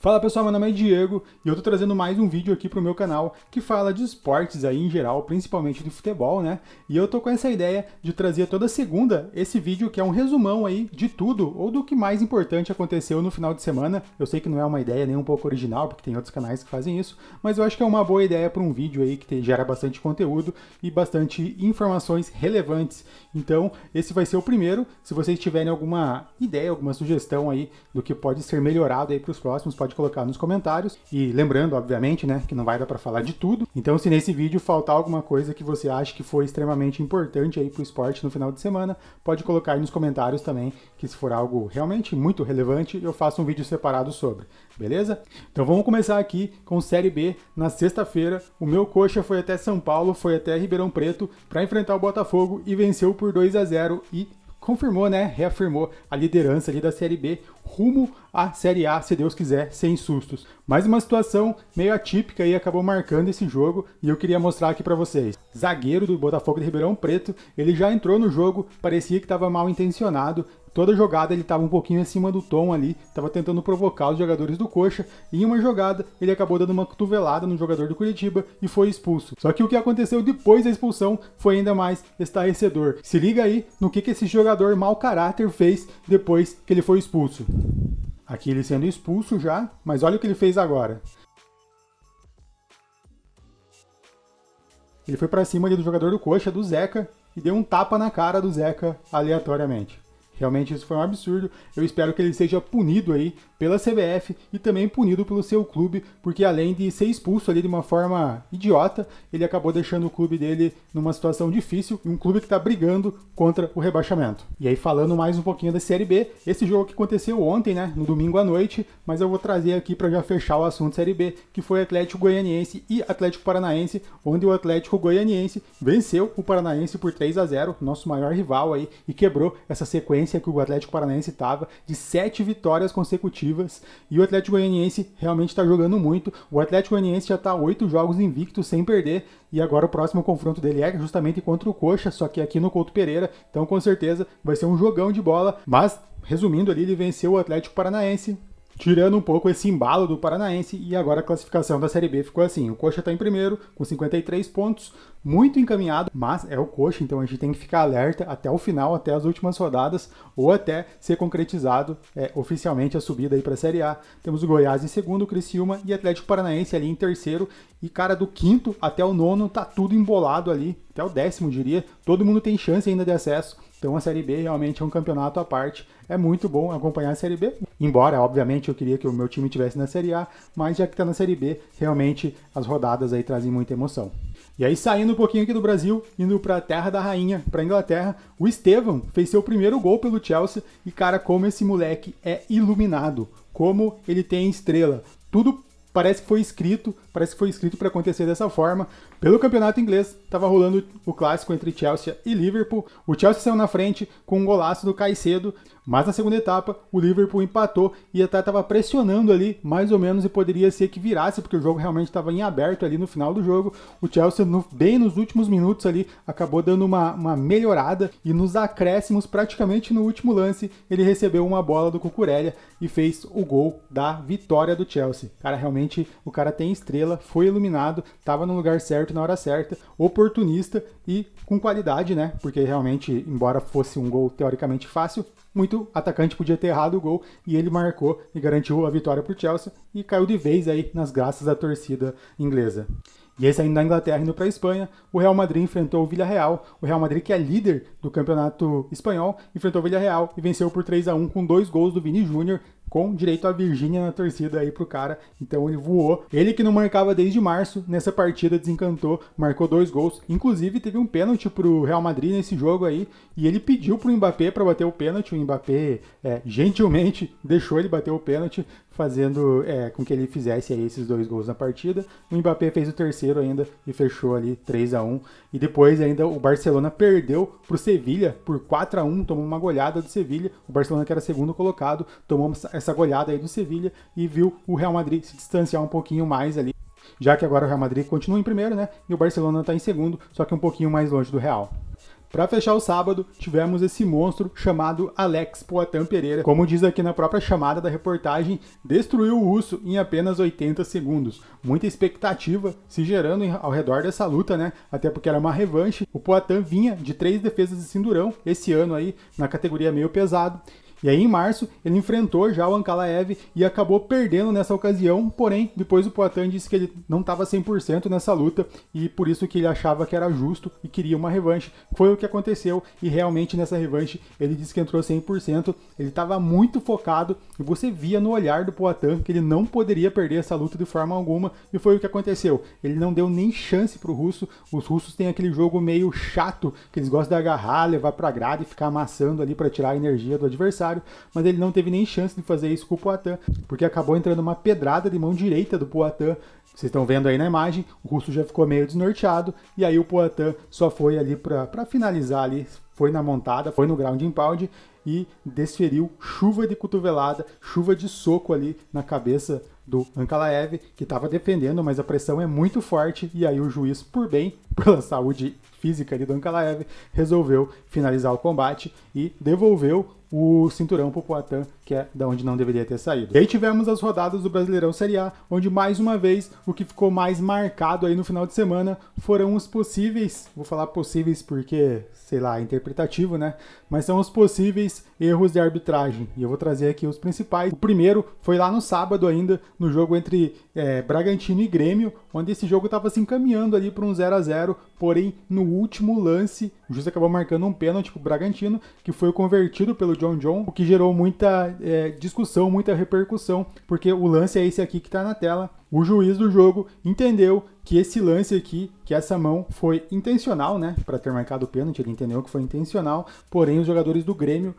Fala pessoal, meu nome é Diego e eu tô trazendo mais um vídeo aqui pro meu canal que fala de esportes aí em geral, principalmente de futebol, né? E eu tô com essa ideia de trazer toda segunda esse vídeo que é um resumão aí de tudo ou do que mais importante aconteceu no final de semana. Eu sei que não é uma ideia nem um pouco original, porque tem outros canais que fazem isso, mas eu acho que é uma boa ideia para um vídeo aí que gera bastante conteúdo e bastante informações relevantes. Então, esse vai ser o primeiro. Se vocês tiverem alguma ideia, alguma sugestão aí do que pode ser melhorado aí para os próximos, pode colocar nos comentários. E lembrando, obviamente, né, que não vai dar para falar de tudo. Então, se nesse vídeo faltar alguma coisa que você acha que foi extremamente importante aí para o esporte no final de semana, pode colocar aí nos comentários também, que se for algo realmente muito relevante, eu faço um vídeo separado sobre, beleza? Então vamos começar aqui com Série B. Na sexta-feira, o meu Coxa foi até São Paulo, foi até Ribeirão Preto para enfrentar o Botafogo e venceu por 2-0 e confirmou, né, reafirmou a liderança ali da Série B rumo à Série A, se Deus quiser, sem sustos. Mais uma situação meio atípica e acabou marcando esse jogo e eu queria mostrar aqui para vocês. Zagueiro do Botafogo de Ribeirão Preto, ele já entrou no jogo, parecia que estava mal intencionado. Toda jogada ele estava um pouquinho acima do tom ali, estava tentando provocar os jogadores do Coxa, e em uma jogada ele acabou dando uma cotovelada no jogador do Curitiba e foi expulso. Só que o que aconteceu depois da expulsão foi ainda mais estarrecedor. Se liga aí no que esse jogador mau caráter fez depois que ele foi expulso. Aqui ele sendo expulso já, mas olha o que ele fez agora. Ele foi para cima ali do jogador do Coxa, do Zeca, e deu um tapa na cara do Zeca aleatoriamente. Realmente isso foi um absurdo. Eu espero que ele seja punido aí pela CBF e também punido pelo seu clube, porque além de ser expulso ali de uma forma idiota, ele acabou deixando o clube dele numa situação difícil, um clube que está brigando contra o rebaixamento. E aí falando mais um pouquinho da Série B, esse jogo que aconteceu ontem, né, no domingo à noite, mas eu vou trazer aqui para já fechar o assunto Série B, que foi Atlético Goianiense e Atlético Paranaense, onde o Atlético Goianiense venceu o Paranaense por 3-0, nosso maior rival aí, e quebrou essa sequência que o Atlético Paranaense estava de 7 vitórias consecutivas, e o Atlético Goianiense realmente está jogando muito. O Atlético Goianiense já está 8 jogos invictos sem perder, e agora o próximo confronto dele é justamente contra o Coxa, só que aqui no Couto Pereira, então com certeza vai ser um jogão de bola, mas resumindo ali, ele venceu o Atlético Paranaense, tirando um pouco esse embalo do Paranaense, e agora a classificação da Série B ficou assim. O Coxa está em primeiro, com 53 pontos, muito encaminhado, mas é o Coxa, então a gente tem que ficar alerta até o final, até as últimas rodadas, ou até ser concretizado oficialmente a subida aí para a Série A. Temos o Goiás em segundo, o Criciúma e Atlético Paranaense ali em terceiro, e cara, do quinto até o nono tá tudo embolado ali, até o décimo diria, todo mundo tem chance ainda de acesso. Então a Série B realmente é um campeonato à parte. É muito bom acompanhar a Série B. Embora, obviamente, eu queria que o meu time estivesse na Série A, mas já que está na Série B, realmente as rodadas aí trazem muita emoção. E aí, saindo um pouquinho aqui do Brasil, indo para a terra da rainha, para a Inglaterra, o Estevão fez seu primeiro gol pelo Chelsea. E cara, como esse moleque é iluminado, como ele tem estrela. Tudo parece que foi escrito para acontecer dessa forma. Pelo campeonato inglês, estava rolando o clássico entre Chelsea e Liverpool. O Chelsea saiu na frente com um golaço do Caicedo, mas na segunda etapa o Liverpool empatou e até estava pressionando ali, mais ou menos, e poderia ser que virasse, porque o jogo realmente estava em aberto ali no final do jogo. O Chelsea, bem nos últimos minutos ali, acabou dando uma melhorada, e nos acréscimos, praticamente no último lance, ele recebeu uma bola do Cucurella e fez o gol da vitória do Chelsea. Cara, realmente o cara tem estrela, foi iluminado, estava no lugar certo, na hora certa, oportunista e com qualidade, né? Porque realmente, embora fosse um gol teoricamente fácil, muito atacante podia ter errado o gol, e ele marcou e garantiu a vitória para o Chelsea e caiu de vez aí nas graças da torcida inglesa. E aí, saindo da Inglaterra, indo para a Espanha, o Real Madrid enfrentou o Villarreal. O Real Madrid, que é líder do campeonato espanhol, enfrentou o Villarreal e venceu por 3-1 com 2 gols do Vini Júnior, com direito a Virgínia na torcida aí pro cara. Então ele voou. Ele que não marcava desde março, nessa partida desencantou, marcou 2 gols. Inclusive teve um pênalti pro Real Madrid nesse jogo aí, e ele pediu pro Mbappé para bater o pênalti. O Mbappé gentilmente deixou ele bater o pênalti, fazendo com que ele fizesse aí esses 2 gols na partida. O Mbappé fez o terceiro ainda e fechou ali 3-1. E depois ainda o Barcelona perdeu pro Sevilha por 4-1, tomou uma goleada do Sevilha. O Barcelona, que era segundo colocado, tomou essa goleada aí do Sevilha e viu o Real Madrid se distanciar um pouquinho mais ali, já que agora o Real Madrid continua em primeiro, né? E o Barcelona está em segundo, só que um pouquinho mais longe do Real. Para fechar o sábado, tivemos esse monstro chamado Alex Poatan Pereira. Como diz aqui na própria chamada da reportagem, destruiu o russo em apenas 80 segundos. Muita expectativa se gerando ao redor dessa luta, né? Até porque era uma revanche. O Poatan vinha de 3 defesas de cinturão esse ano aí, na categoria meio pesado. E aí, em março, ele enfrentou já o Ankalaev e acabou perdendo nessa ocasião, porém, depois o Poatan disse que ele não estava 100% nessa luta e por isso que ele achava que era justo e queria uma revanche. Foi o que aconteceu e realmente nessa revanche ele disse que entrou 100%, ele estava muito focado e você via no olhar do Poatan que ele não poderia perder essa luta de forma alguma e foi o que aconteceu. Ele não deu nem chance para o russo. Os russos têm aquele jogo meio chato, que eles gostam de agarrar, levar para a grade e ficar amassando ali para tirar a energia do adversário. Mas ele não teve nem chance de fazer isso com o Poatan, porque acabou entrando uma pedrada de mão direita do Poatan. Vocês estão vendo aí na imagem, o russo já ficou meio desnorteado, e aí o Poatan só foi ali para finalizar ali, foi na montada, foi no ground and pound e desferiu chuva de cotovelada, chuva de soco ali na cabeça do Ankalaev, que estava defendendo, mas a pressão é muito forte, e aí o juiz, por bem, pela saúde física ali do Ankalaev, resolveu finalizar o combate e devolveu o cinturão pro Poatan, que é da onde não deveria ter saído. E aí tivemos as rodadas do Brasileirão Série A, onde mais uma vez o que ficou mais marcado aí no final de semana foram os possíveis, vou falar possíveis porque, sei lá, é interpretativo, né? Mas são os possíveis erros de arbitragem. E eu vou trazer aqui os principais. O primeiro foi lá no sábado ainda, no jogo entre Bragantino e Grêmio, onde esse jogo estava se encaminhando ali para um 0-0, porém no último lance, o juiz acabou marcando um pênalti pro Bragantino, que foi convertido pelo John, o que gerou muita discussão, muita repercussão, porque o lance é esse aqui que está na tela. O juiz do jogo entendeu que esse lance aqui, que essa mão foi intencional, né, para ter marcado o pênalti, ele entendeu que foi intencional, porém os jogadores do Grêmio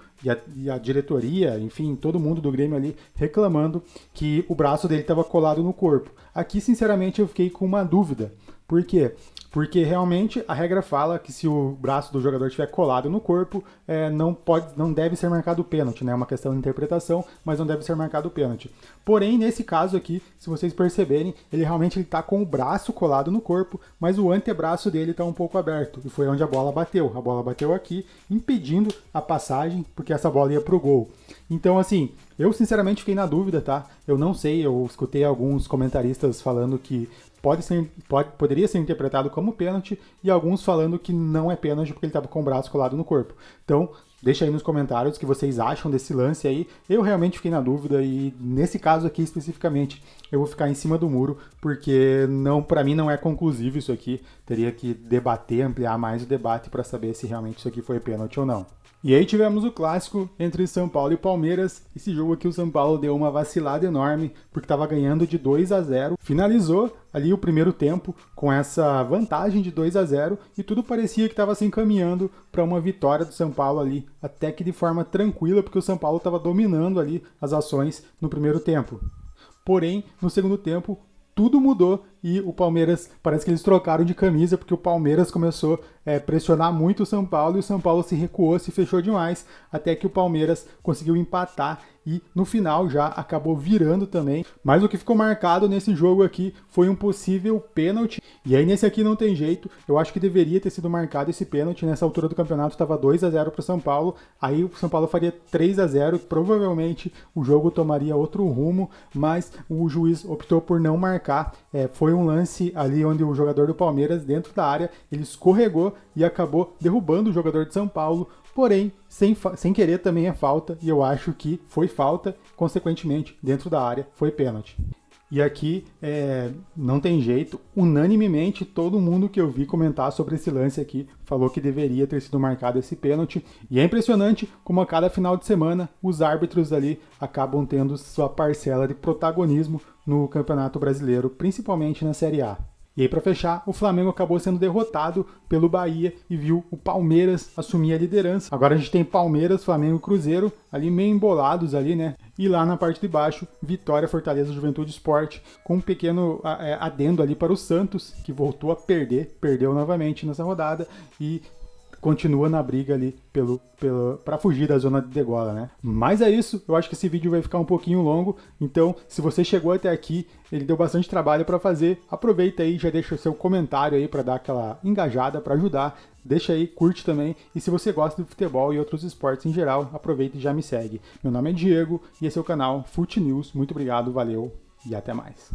e a diretoria, enfim, todo mundo do Grêmio ali reclamando que o braço dele estava colado no corpo. Aqui, sinceramente, eu fiquei com uma dúvida. Por quê? Porque realmente a regra fala que se o braço do jogador estiver colado no corpo, não deve ser marcado o pênalti, né? É uma questão de interpretação, mas não deve ser marcado o pênalti. Porém, nesse caso aqui, se vocês perceberem, ele realmente está com o braço colado no corpo, mas o antebraço dele está um pouco aberto. E foi onde a bola bateu. A bola bateu aqui, impedindo a passagem, porque essa bola ia pro gol. Então, assim, eu sinceramente fiquei na dúvida, tá? Eu não sei, eu escutei alguns comentaristas falando que poderia ser interpretado como pênalti e alguns falando que não é pênalti porque ele estava com o braço colado no corpo. Então, deixa aí nos comentários o que vocês acham desse lance aí. Eu realmente fiquei na dúvida e nesse caso aqui especificamente eu vou ficar em cima do muro porque para mim não é conclusivo isso aqui. Teria que debater, ampliar mais o debate para saber se realmente isso aqui foi pênalti ou não. E aí tivemos o clássico entre São Paulo e Palmeiras. Esse jogo aqui o São Paulo deu uma vacilada enorme, porque estava ganhando de 2-0. Finalizou ali o primeiro tempo com essa vantagem de 2-0 e tudo parecia que estava se encaminhando para uma vitória do São Paulo ali, até que de forma tranquila, porque o São Paulo estava dominando ali as ações no primeiro tempo. Porém, no segundo tempo, tudo mudou e o Palmeiras, parece que eles trocaram de camisa, porque o Palmeiras começou a pressionar muito o São Paulo e o São Paulo se recuou, se fechou demais, até que o Palmeiras conseguiu empatar e no final já acabou virando também. Mas o que ficou marcado nesse jogo aqui foi um possível pênalti, e aí nesse aqui não tem jeito, eu acho que deveria ter sido marcado esse pênalti. Nessa altura do campeonato estava 2-0 para o São Paulo, aí o São Paulo faria 3-0, provavelmente o jogo tomaria outro rumo, mas o juiz optou por não marcar. Foi um lance ali onde o jogador do Palmeiras, dentro da área, ele escorregou e acabou derrubando o jogador de São Paulo, porém, sem querer também é falta, e eu acho que foi falta, consequentemente, dentro da área, foi pênalti. E aqui, não tem jeito, unanimemente, todo mundo que eu vi comentar sobre esse lance aqui falou que deveria ter sido marcado esse pênalti. E é impressionante como a cada final de semana os árbitros ali acabam tendo sua parcela de protagonismo no Campeonato Brasileiro, principalmente na Série A. E aí, para fechar, o Flamengo acabou sendo derrotado pelo Bahia e viu o Palmeiras assumir a liderança. Agora a gente tem Palmeiras, Flamengo e Cruzeiro ali meio embolados ali, né? E lá na parte de baixo, Vitória, Fortaleza, Juventude Sport, com um pequeno adendo ali para o Santos, que voltou a perdeu novamente nessa rodada e continua na briga ali para fugir da zona de degola, né? Mas é isso, eu acho que esse vídeo vai ficar um pouquinho longo, então se você chegou até aqui, ele deu bastante trabalho para fazer, aproveita aí, já deixa o seu comentário aí para dar aquela engajada, para ajudar, deixa aí, curte também. E se você gosta do futebol e outros esportes em geral, aproveita e já me segue. Meu nome é Diego e esse é o canal Fute News. Muito obrigado, valeu e até mais.